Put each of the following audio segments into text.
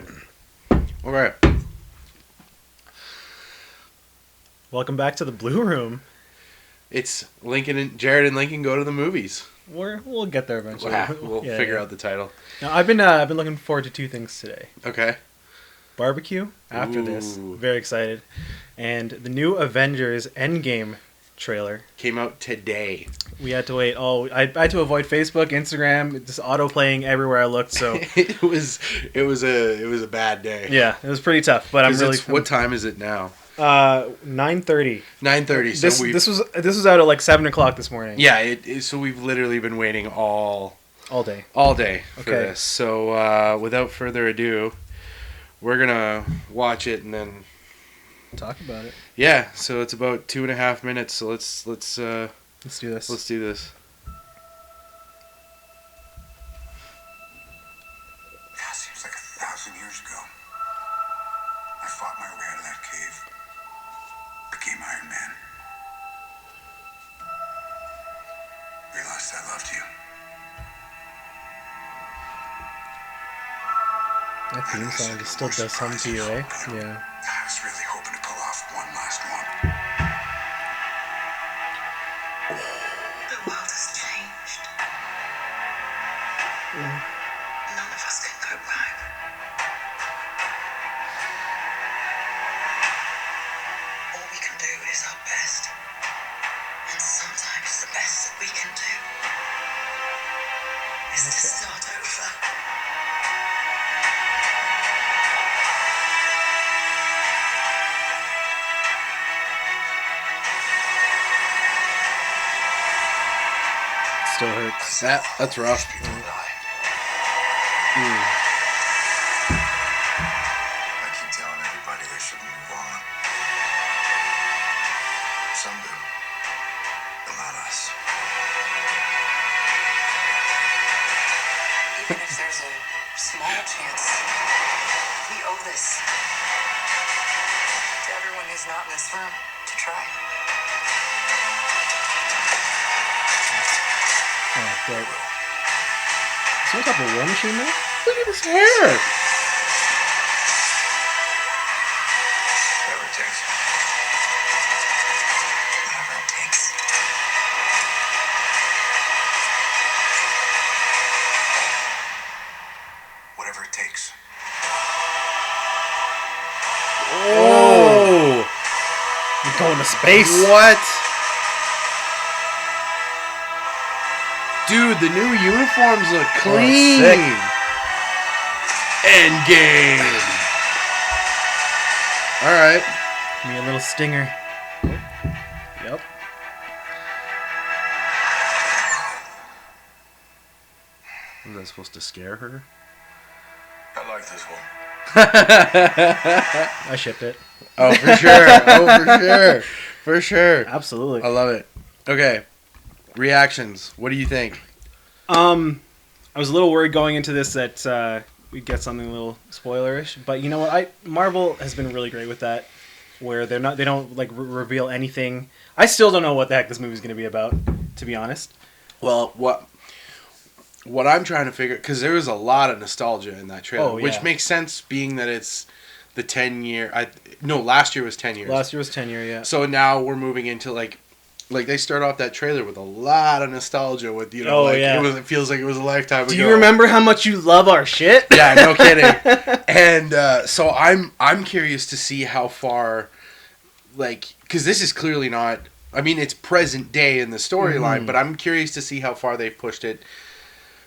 good. All right. Welcome back to the Blue Room. It's Jared and Lincoln go to the movies. We'll get there eventually. We'll figure out the title. Now, I've been looking forward to two things today. Okay. Barbecue after this. Very excited. And the new Avengers End Game trailer Came out today. We had to wait. I had to avoid Facebook, Instagram, just auto playing everywhere I looked. So it was a bad day. Yeah, it was pretty tough. But I'm really. What time is it now? 9:30. 9:30. So this was out at like 7:00 this morning. Yeah. So we've literally been waiting all day for this. So without further ado, we're gonna watch it and then talk about it. Yeah. So it's about 2.5 minutes. So let's do this. Let's do this. Yeah, seems like 1,000 years ago. I fought my way out of that cave. Became Iron Man. Realized I loved you. That theme song just still does something to you, eh? Yeah. I was really hoping to pull off one last one. The world has changed. None of us can go back. All we can do is our best. And sometimes the best that we can do is to start over. Still hurts. That's rough. I keep telling everybody they should move on. Some do, but not us. Even if there's a small chance, we owe this to everyone who's not in this room to try. Oh, great. Is there a couple war machine there? Look at his hair. Whatever it takes. Whatever it takes. Whatever it takes. Oh! You're going to space. What? Dude, the new uniforms look clean. sick. End game. All right. Give me a little stinger. Yep. Was that supposed to scare her? I like this one. I shipped it. Oh, for sure. For sure. Absolutely. I love it. Okay. Reactions. What do you think? I was a little worried going into this that we'd get something a little spoilerish, but you know what? Marvel has been really great with that, where they don't like reveal anything. I still don't know what the heck this movie's going to be about, to be honest. Well, what I'm trying to figure, because there was a lot of nostalgia in that trailer, which makes sense, being that it's the 10-year. Last year was 10 years. Last year was 10 year, yeah. So now we're moving into like they start off that trailer with a lot of nostalgia with it feels like it was a lifetime ago. Do you remember how much you love our shit? Yeah, no kidding. And so I'm curious to see how far, like, because this is clearly not. I mean, it's present day in the storyline, but I'm curious to see how far they've pushed it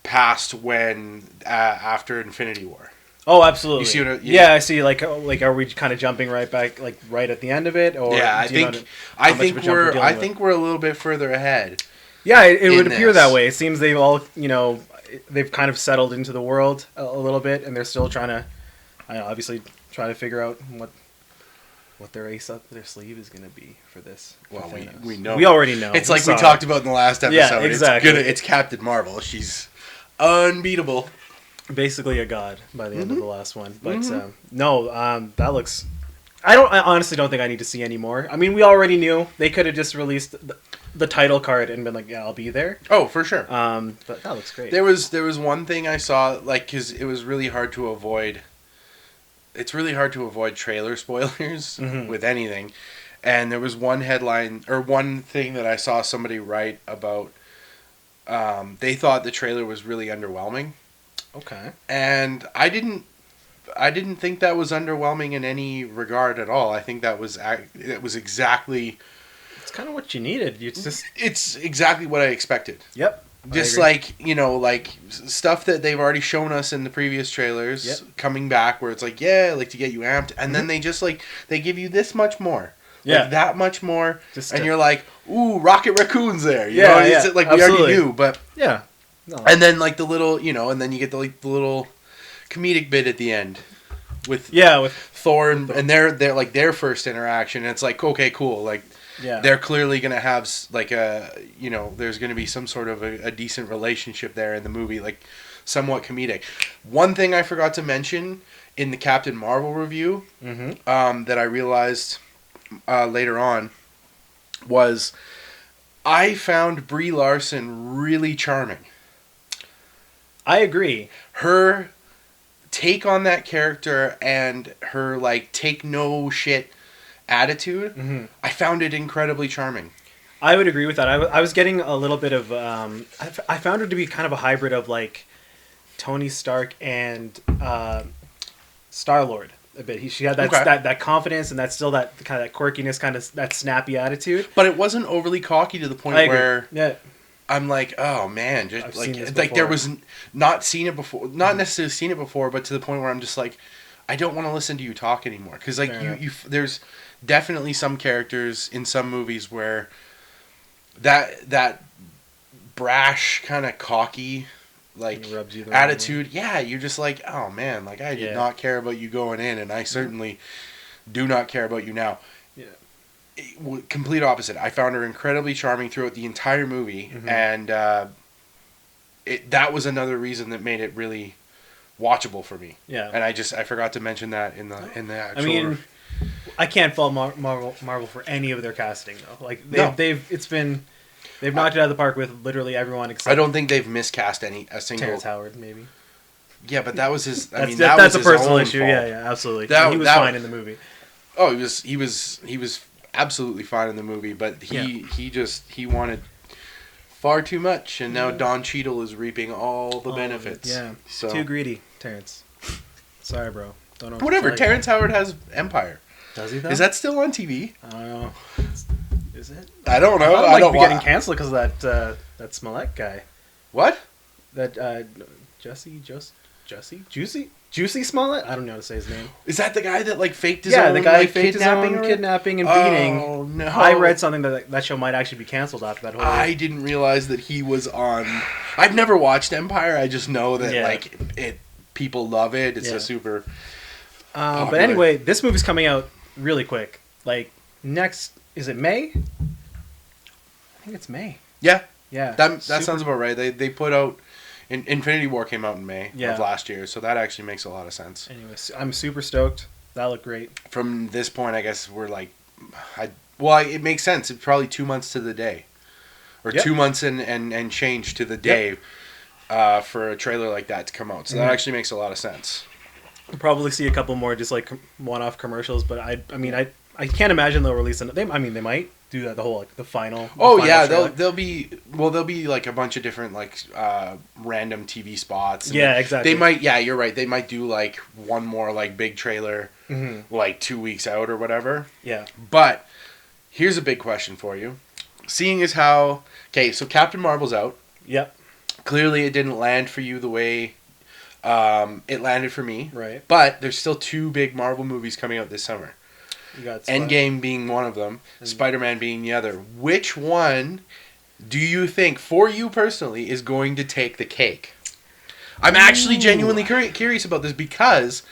past when after Infinity War. Oh, absolutely. You see what I see. Like, are we kind of jumping right back, like right at the end of it? Or yeah, I think we're a little bit further ahead. Yeah, it would appear that way. It seems they've all, they've kind of settled into the world a little bit, and they're still trying to, obviously trying to figure out what their ace up their sleeve is going to be for this. Well, we know. We already know. It's like we talked about in the last episode. Yeah, exactly. It's Captain Marvel. She's unbeatable. Basically a god by the end of the last one. But that looks... I honestly don't think I need to see any more. I mean, we already knew. They could have just released the title card and been like, yeah, I'll be there. Oh, for sure. But that looks great. There was one thing I saw, like, because it was really hard to avoid it's really hard to avoid trailer spoilers Mhm. with anything. And there was one headline or one thing that I saw somebody write about. They thought the trailer was really underwhelming, Okay. and I didn't. I didn't think that was underwhelming in any regard at all. I think that was it was exactly. It's kind of what you needed. It's just. It's exactly what I expected. Yep. Just like, like stuff that they've already shown us in the previous trailers. Yep. Coming back where it's like, yeah, like to get you amped, and then they just they give you this much more. Yeah. Like that much more, Just and to- you're like, ooh, Rocket Raccoon's there. You Yeah, know? yeah, It's like we absolutely. already knew, but Yeah. No. and then like the little, and then you get the little comedic bit at the end with Yeah. With. Thor and they're like their first interaction. And it's like, okay, cool, like Yeah. they're clearly gonna have like there's gonna be some sort of a decent relationship there in the movie, like somewhat comedic. One thing I forgot to mention in the Captain Marvel review, Mm-hmm. that I realized later on was I found Brie Larson really charming. I agree. Her take on that character and her like take no shit attitude, Mm-hmm. I found it incredibly charming. I would agree with that. I was getting a little bit of. I found her to be kind of a hybrid of like Tony Stark and Star-Lord a bit. She had that, Okay. that confidence and that's still that kind of that quirkiness, kind of that snappy attitude. But it wasn't overly cocky to the point I agree. where Yeah. I'm like, oh man, just I've like seen this like there before. was not seen it before, not necessarily seen it before, but to the point where I'm just like, I don't want to listen to you talk anymore, because like Fair you there's definitely some characters in some movies where that brash kind of cocky like It rubs you the wrong attitude, yeah, you're just like, oh man, like I did Yeah. not care about you going in, and I certainly do not care about you now. Yeah. Complete opposite. I found her incredibly charming throughout the entire movie, Mhm. and that was another reason that made it really watchable for me. Yeah. And I forgot to mention that in the actual. I mean, I can't fault Marvel for any of their casting though. Like No. they've knocked it out of the park with literally everyone except I don't think they've miscast a single. Terrence Howard maybe. Yeah, but that was his. That's that that's a was his personal own issue. fault. Yeah, absolutely. That- he was that- fine in the movie. Oh, he was absolutely fine in the movie, but he wanted far too much, and now Yeah. Don Cheadle is reaping all the benefits. Yeah. So Too greedy, Terrence. Sorry, bro. Don't know. what to whatever. tell you. Terrence Howard has Empire. Does he though? Is that still on TV? I don't know. Is it? I don't know. I I might don't be wa- getting canceled because of that Smollett guy. What? That Juicy Smollett. I don't know how to say his name. Is that the guy that like faked his Yeah, own the guy like, faked his own or- kidnapping and beating. Oh no! I read something that show might actually be canceled after that whole. I didn't realize that he was on. I've never watched Empire. I just know that Yeah. like people love it. It's Yeah. a super. But popular. anyway, this movie's coming out really quick. Like next, is it May? I think it's May. Yeah, Yeah. that Super- sounds about right. They put out. Infinity War came out in May Yeah. of last year, so that actually makes a lot of sense. Anyways, I'm super stoked. That looked great. From this point, I guess we're like, it makes sense. It's probably 2 months to the day, or Yep. 2 months and change to the day, for a trailer like that to come out. So that Mhm. actually makes a lot of sense. We'll probably see a couple more just like one-off commercials, but I can't imagine they'll release they might do that the whole like the final. Oh final yeah, trailer. there'll be like a bunch of different like random TV spots. And Yeah, exactly. They might, yeah, you're right. They might do like one more like big trailer, Mhm. like 2 weeks out or whatever. Yeah. But here's a big question for you. Seeing as how so Captain Marvel's out. Yep. Clearly, it didn't land for you the way it landed for me. Right. But there's still 2 big Marvel movies coming out this summer. You got Endgame being one of them, Spider-Man being the other. Which one do you think, for you personally, is going to take the cake? I'm actually genuinely curious about this because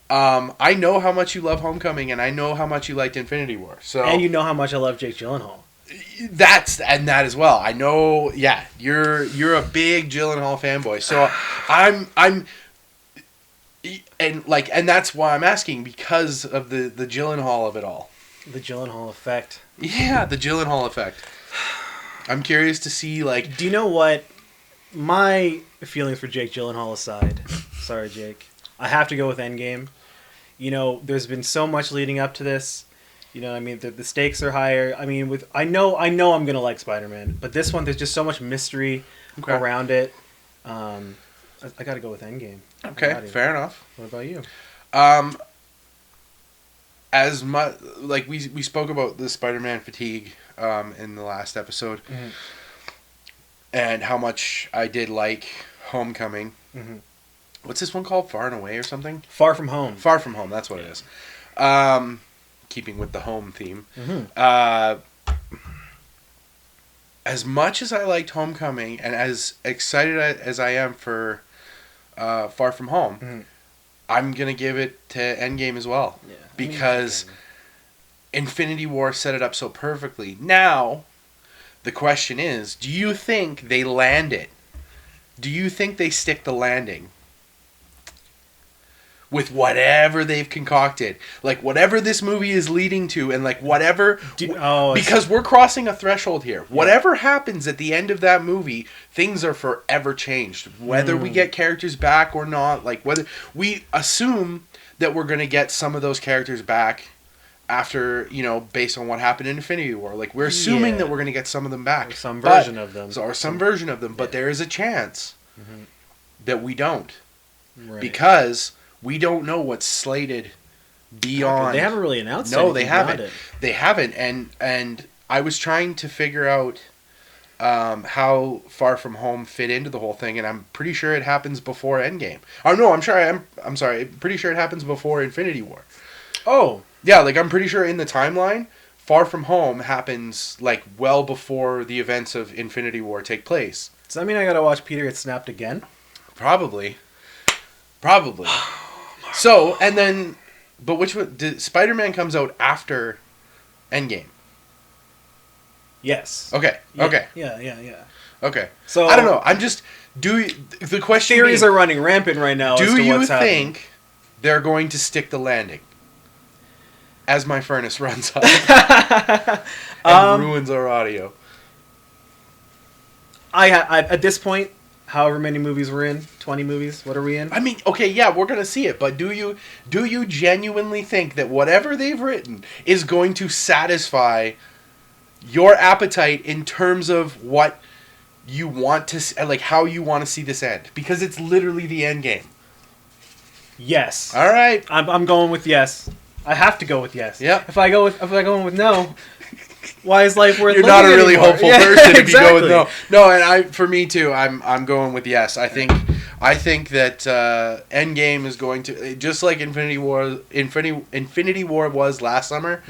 I know how much you love Homecoming and I know how much you liked Infinity War. So And you know how much I love Jake Gyllenhaal. that as well. I know. Yeah, you're a big Gyllenhaal fanboy. So I'm. And that's why I'm asking, because of the Gyllenhaal of it all. The Gyllenhaal effect. Yeah, the Gyllenhaal effect. I'm curious to see like. Do you know what? My feelings for Jake Gyllenhaal aside, sorry Jake, I have to go with Endgame. You know, there's been so much leading up to this. You know what I mean? The stakes are higher. I mean, I know I'm going to like Spider-Man, but this one, there's just so much mystery around it. I got to go with Endgame. Okay, fair enough. What about you? As much like we spoke about the Spider-Man fatigue in the last episode, and how much I did like Homecoming. Mm-hmm. What's this one called? Far and Away or something? Far From Home. Far From Home. That's what it is. Keeping with the home theme. As much as I liked Homecoming, and as excited as I am for Far From Home, I'm gonna give it to Endgame as well. Yeah, because Infinity War set it up so perfectly. Now, the question is, do you think they land it? Do you think they stick the landing? With whatever they've concocted, like whatever this movie is leading to, and like whatever, because we're crossing a threshold here. Yeah. Whatever happens at the end of that movie, things are forever changed. Whether we get characters back or not, like whether we assume that we're gonna get some of those characters back after, you know, based on what happened in Infinity War. Like we're assuming that we're gonna get some of them back, or some version of them, or some version of them. But there is a chance that we don't, because we don't know what's slated beyond. They haven't really announced. No, they haven't. They haven't. And I was trying to figure out how Far From Home fit into the whole thing, and I'm pretty sure it happens before Endgame. Oh no, I'm sorry. Pretty sure it happens before Infinity War. Oh yeah, like I'm pretty sure in the timeline, Far From Home happens like well before the events of Infinity War take place. Does that mean I gotta watch Peter get snapped again? Probably. So, and then, but which one? Spider-Man comes out after Endgame. Yes. Okay. Yeah, okay. Yeah. Okay. So I don't know. I'm just the question. Theories are running rampant right now. Do as to you what's think happening. They're going to stick the landing? As my furnace runs up and ruins our audio. I at this point, however many movies we're in, 20 movies, what are we in? I mean, okay, yeah, we're gonna see it, but do you genuinely think that whatever they've written is going to satisfy your appetite in terms of what you want to, like, how you want to see this end? Because it's literally the end game. Yes. All right. I'm going with yes. I have to go with yes. Yeah. If I go with no, why is life worth living? You're not a really hopeful person if you go with no. No, and for me too, I'm going with yes. I think that Endgame is going to, just like Infinity War was last summer.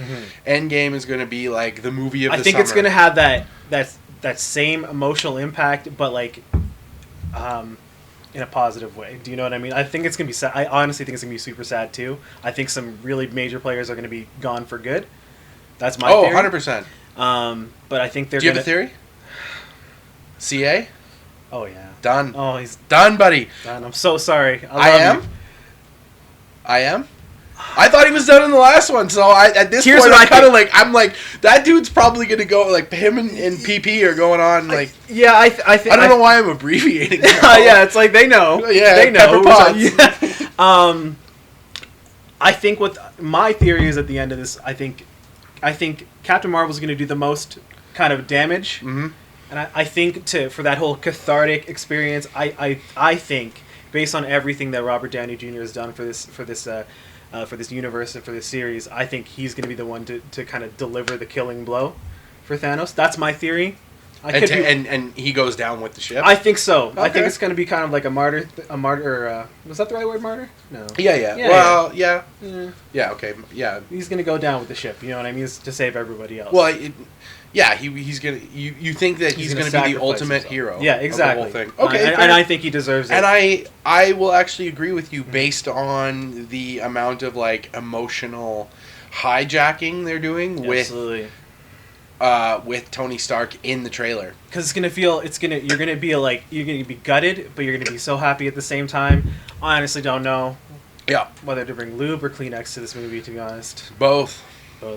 Endgame is going to be like the movie of the summer. I think it's going to have that same emotional impact, but like in a positive way. Do you know what I mean? I think it's going to be sad. I honestly think it's going to be super sad too. I think some really major players are going to be gone for good. That's my theory. 100%. But I think they're Do you have a theory? CA? Oh, yeah. Done. Oh, he's done, buddy. done. I'm so sorry. I am? I thought he was done in the last one, so at this point, I'm kind of like, that dude's probably going to go, like, him and PP are going on, like... I think... I don't know why I'm abbreviating. Yeah, it's like, they know. Yeah, they know. Pepper Potts. I think what my theory is at the end of this, I think Captain Marvel's going to do the most kind of damage, and I think for that whole cathartic experience, I think based on everything that Robert Downey Jr. has done for this universe and for this series, I think he's going to be the one to kind of deliver the killing blow for Thanos. That's my theory. And he goes down with the ship? I think so. Okay. I think it's going to be kind of like a martyr. Was that the right word, martyr? No. Yeah. Well, yeah. Yeah, okay. Yeah. He's going to go down with the ship, you know what I mean? It's to save everybody else. Well, he's going to... You think that he's going to be the ultimate hero? Yeah, exactly. Of the whole thing. Okay, and I think he deserves it. And I will actually agree with you based on the amount of, like, emotional hijacking they're doing Absolutely. with Tony Stark in the trailer. Because you're gonna be gutted, but you're gonna be so happy at the same time. I honestly don't know. Yeah. Whether to bring lube or Kleenex to this movie, to be honest. Both.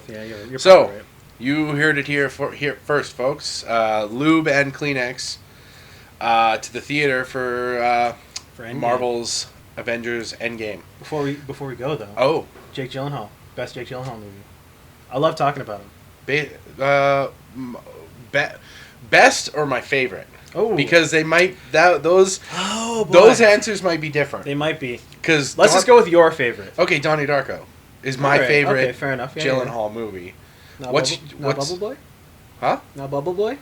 Yeah. You're so probably right. You heard it here first, folks. Lube and Kleenex to the theater for Endgame. Marvel's Avengers End Game. Before we go though, Oh, Jake Gyllenhaal, best Jake Gyllenhaal movie. I love talking about him. Best or my favorite? Oh, Because they might those boy. those answers might be different. They might be. Because Let's just go with your favorite. Okay, Donnie Darko is my Alright, favorite. Okay, fair enough. Yeah, Gyllenhaal movie. Not What's Bubble Boy? Huh? Not Bubble Boy?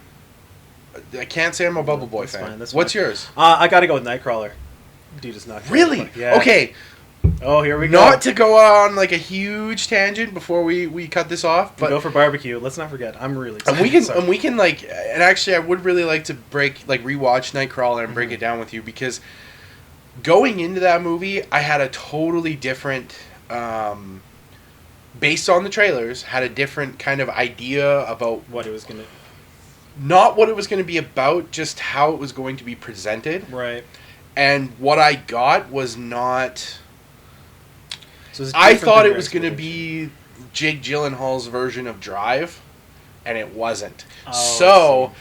I can't say I'm a Bubble Boy That's fan. fine, that's What's fine. yours? I gotta go with Nightcrawler. Dude is not good. Really? Yeah. Okay. Oh, here we go. Not to go on like a huge tangent before we cut this off, We but go for barbecue. Let's not forget. I'm really excited. and we can like, and actually I would really like to rewatch Nightcrawler and break it down with you, because going into that movie I had a totally different based on the trailers, had a different kind of idea about what it was gonna. not what it was going to be about, just how it was going to be presented. Right. And what I got was not. So it's I different thought than it your was going to expectation. be Jake Gyllenhaal's version of Drive, and it wasn't. Oh, So I see.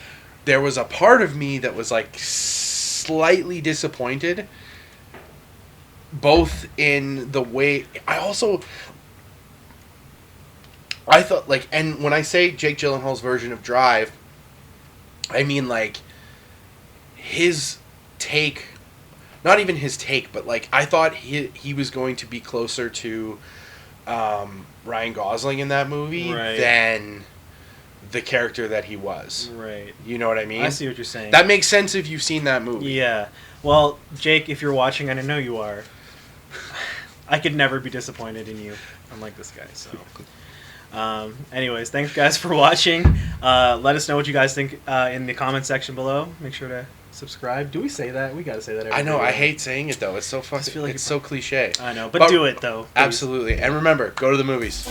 there was a part of me that was like slightly disappointed, both in the way I thought like, and when I say Jake Gyllenhaal's version of Drive, I mean like his take. Not even his take, but like I thought he was going to be closer to Ryan Gosling in that movie Right. than the character that he was. Right. You know what I mean? I see what you're saying. That makes sense if you've seen that movie. Yeah. Well, Jake, if you're watching, and I know you are, I could never be disappointed in you. Unlike this guy, so. Anyways, thanks guys for watching. Let us know what you guys think in the comment section below. Make sure to subscribe. Do we say that? We gotta say that every I know. video. I hate saying it though. It's so fucking. feel like It's so cliche. I know, but do it though. Please. Absolutely. And remember, go to the movies.